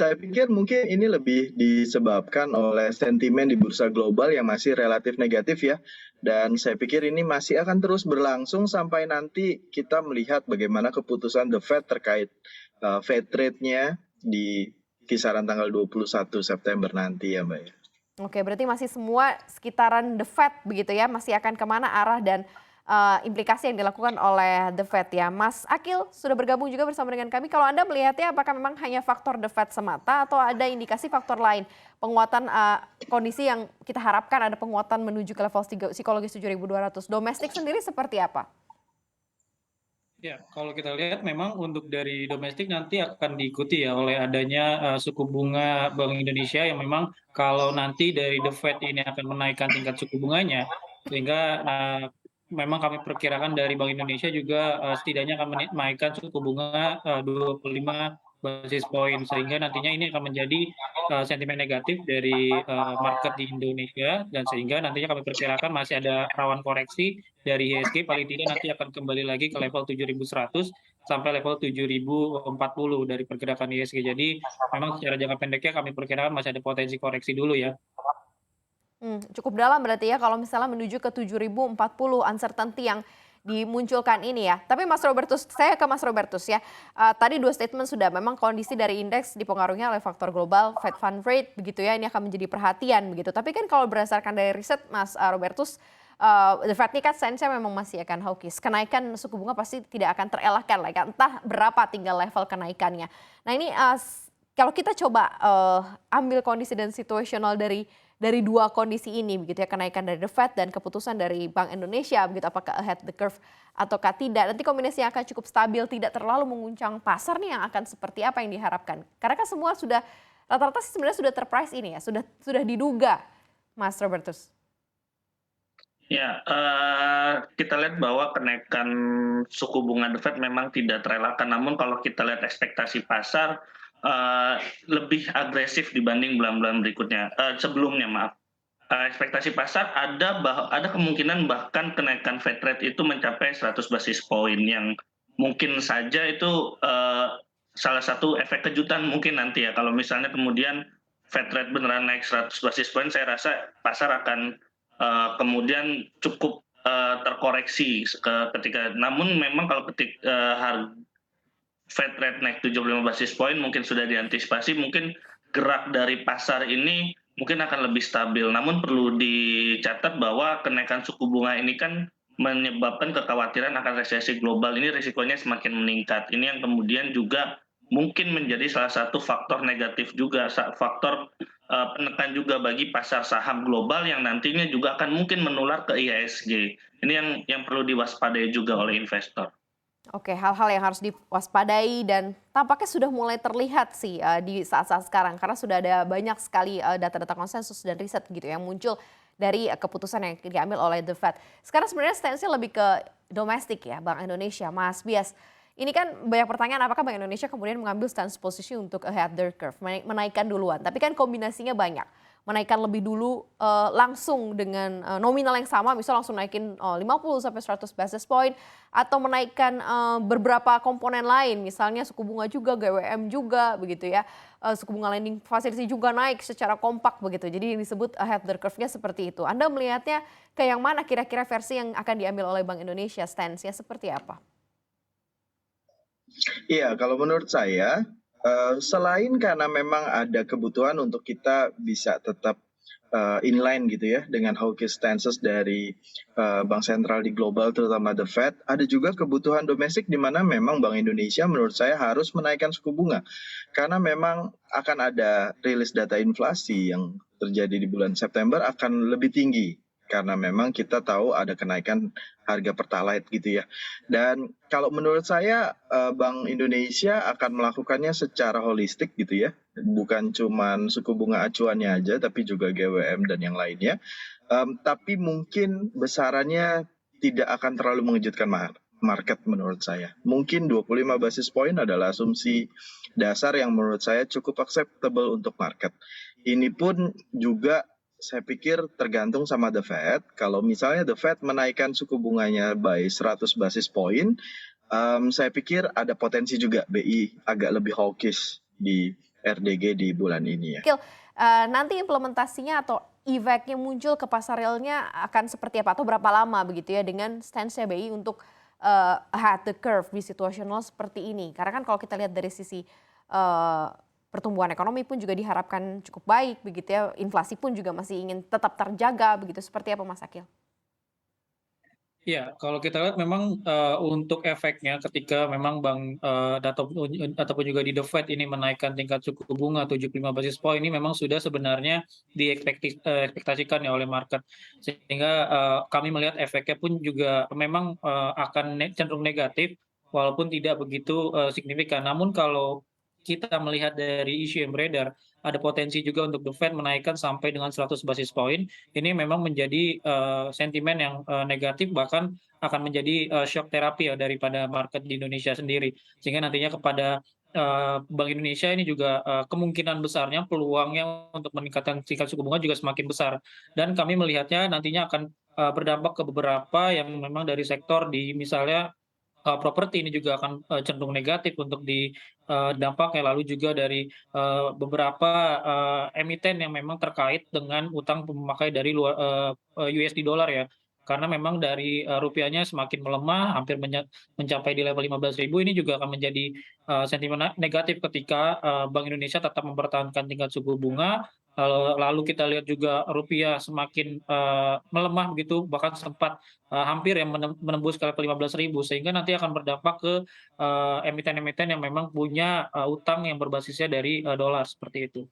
Saya pikir mungkin ini lebih disebabkan oleh sentimen di bursa global yang masih relatif negatif ya. Dan saya pikir ini masih akan terus berlangsung sampai nanti kita melihat bagaimana keputusan The Fed terkait Fed rate-nya di kisaran tanggal 21 September nanti ya Mbak. Oke, berarti masih semua sekitaran The Fed begitu ya, masih akan kemana arah dan implikasi yang dilakukan oleh The Fed ya. Mas Akil sudah bergabung juga bersama dengan kami. Kalau Anda melihatnya apakah memang hanya faktor The Fed semata atau ada indikasi faktor lain? Penguatan kondisi yang kita harapkan ada penguatan menuju ke level psikologis 7.200. Domestik sendiri seperti apa? Ya, kalau kita lihat memang untuk dari domestik nanti akan diikuti ya oleh adanya suku bunga Bank Indonesia yang memang kalau nanti dari The Fed ini akan menaikkan tingkat suku bunganya, sehingga memang kami perkirakan dari Bank Indonesia juga setidaknya akan menaikkan suku bunga 25 basis point, sehingga nantinya ini akan menjadi sentimen negatif dari market di Indonesia, dan sehingga nantinya kami perkirakan masih ada rawan koreksi dari IHSG paling tidak nanti akan kembali lagi ke level 7.100 sampai level 7.040 dari pergerakan IHSG. Jadi memang secara jangka pendeknya kami perkirakan masih ada potensi koreksi dulu ya. Cukup dalam berarti ya kalau misalnya menuju ke 7.040 uncertainty yang dimunculkan ini ya. Tapi Mas Robertus, saya ke Mas Robertus ya. Tadi dua statement sudah, memang kondisi dari indeks dipengaruhi oleh faktor global, Fed Fund Rate begitu ya, ini akan menjadi perhatian begitu. Tapi kan kalau berdasarkan dari riset Mas Robertus, The Fed ini kan sense-nya memang masih akan hawkish. Kenaikan suku bunga pasti tidak akan terelakkan lah, entah berapa tinggal level kenaikannya. Nah ini kalau kita coba ambil kondisi dan situasional dari dua kondisi ini begitu ya, kenaikan dari The Fed dan keputusan dari Bank Indonesia begitu, apakah ahead the curve ataukah tidak, nanti kombinasi yang akan cukup stabil tidak terlalu menguncang pasar nih, yang akan seperti apa yang diharapkan, karena kan semua sudah rata-rata sih sebenarnya sudah terprice ini ya, sudah diduga Mas Robertus. Ya, kita lihat bahwa kenaikan suku bunga The Fed memang tidak terelakkan, namun kalau kita lihat ekspektasi pasar lebih agresif dibanding bulan-bulan berikutnya, sebelumnya maaf. Ekspektasi pasar ada kemungkinan bahkan kenaikan Fed rate itu mencapai 100 basis point, yang mungkin saja itu salah satu efek kejutan mungkin nanti ya. Kalau misalnya kemudian Fed rate beneran naik 100 basis point, saya rasa pasar akan kemudian cukup terkoreksi ketika. Namun memang kalau harga Fed rate naik 75 basis point mungkin sudah diantisipasi, mungkin gerak dari pasar ini mungkin akan lebih stabil. Namun perlu dicatat bahwa kenaikan suku bunga ini kan menyebabkan kekhawatiran akan resesi global, ini risikonya semakin meningkat. Ini yang kemudian juga mungkin menjadi salah satu faktor negatif juga, faktor penekan juga bagi pasar saham global yang nantinya juga akan mungkin menular ke IHSG. Ini yang perlu diwaspadai juga oleh investor. Oke, hal-hal yang harus diwaspadai dan tampaknya sudah mulai terlihat sih di saat-saat sekarang, karena sudah ada banyak sekali data-data konsensus dan riset gitu yang muncul dari keputusan yang diambil oleh The Fed. Sekarang sebenarnya stance-nya lebih ke domestik ya, Bank Indonesia, Mas Bias. Ini kan banyak pertanyaan, apakah Bank Indonesia kemudian mengambil stance posisi untuk ahead the curve, menaikkan duluan. Tapi kan kombinasinya banyak. Menaikkan lebih dulu langsung dengan nominal yang sama, misal langsung naikin 50 sampai 100 basis point, atau menaikkan beberapa komponen lain, misalnya suku bunga juga, GWM juga begitu ya, suku bunga lending facility juga naik secara kompak begitu. Jadi yang disebut ahead the curve-nya seperti itu. Anda melihatnya ke yang mana kira-kira versi yang akan diambil oleh Bank Indonesia, stance-nya seperti apa? Iya, kalau menurut saya, selain karena memang ada kebutuhan untuk kita bisa tetap inline gitu ya dengan hawkish stances dari bank sentral di global, terutama The Fed, ada juga kebutuhan domestik di mana memang Bank Indonesia menurut saya harus menaikkan suku bunga. Karena memang akan ada rilis data inflasi yang terjadi di bulan September akan lebih tinggi. Karena memang kita tahu ada kenaikan harga Pertalite gitu ya. Dan kalau menurut saya Bank Indonesia akan melakukannya secara holistik gitu ya. Bukan cuma suku bunga acuannya aja, tapi juga GWM dan yang lainnya. Tapi mungkin besarannya tidak akan terlalu mengejutkan market menurut saya. Mungkin 25 basis point adalah asumsi dasar yang menurut saya cukup acceptable untuk market. Ini pun juga saya pikir tergantung sama The Fed. Kalau misalnya The Fed menaikkan suku bunganya by 100 basis point, saya pikir ada potensi juga BI agak lebih hawkish di RDG di bulan ini ya. Nanti implementasinya atau efeknya muncul ke pasar realnya akan seperti apa atau berapa lama begitu ya dengan stance-nya BI untuk ahead the curve di situasional seperti ini? Karena kan kalau kita lihat dari sisi eh, pertumbuhan ekonomi pun juga diharapkan cukup baik begitu ya, inflasi pun juga masih ingin tetap terjaga begitu. Seperti apa Mas Akil? Ya, kalau kita lihat memang untuk efeknya ketika memang bank ataupun juga di The Fed ini menaikkan tingkat suku bunga 75 basis point ini memang sudah sebenarnya diekspektasikan ya oleh market. Sehingga kami melihat efeknya pun juga memang akan cenderung negatif walaupun tidak begitu signifikan. Namun kalau kita melihat dari isu yang beredar, ada potensi juga untuk The Fed menaikkan sampai dengan 100 basis point. Ini memang menjadi sentimen yang negatif, bahkan akan menjadi shock terapi ya daripada market di Indonesia sendiri. Sehingga nantinya kepada Bank Indonesia ini juga kemungkinan besarnya peluangnya untuk meningkatkan tingkat suku bunga juga semakin besar. Dan kami melihatnya nantinya akan berdampak ke beberapa yang memang dari sektor di misalnya properti ini juga akan cenderung negatif untuk di dampaknya. Lalu juga dari beberapa emiten yang memang terkait dengan utang pemakai dari luar USD dollar ya. Karena memang dari rupiahnya semakin melemah, hampir mencapai di level 15.000, ini juga akan menjadi sentimen negatif ketika Bank Indonesia tetap mempertahankan tingkat suku bunga. Lalu kita lihat juga rupiah semakin melemah begitu, bahkan sempat hampir yang menembus ke level 15.000, sehingga nanti akan berdampak ke emiten-emiten yang memang punya utang yang berbasisnya dari dolar seperti itu.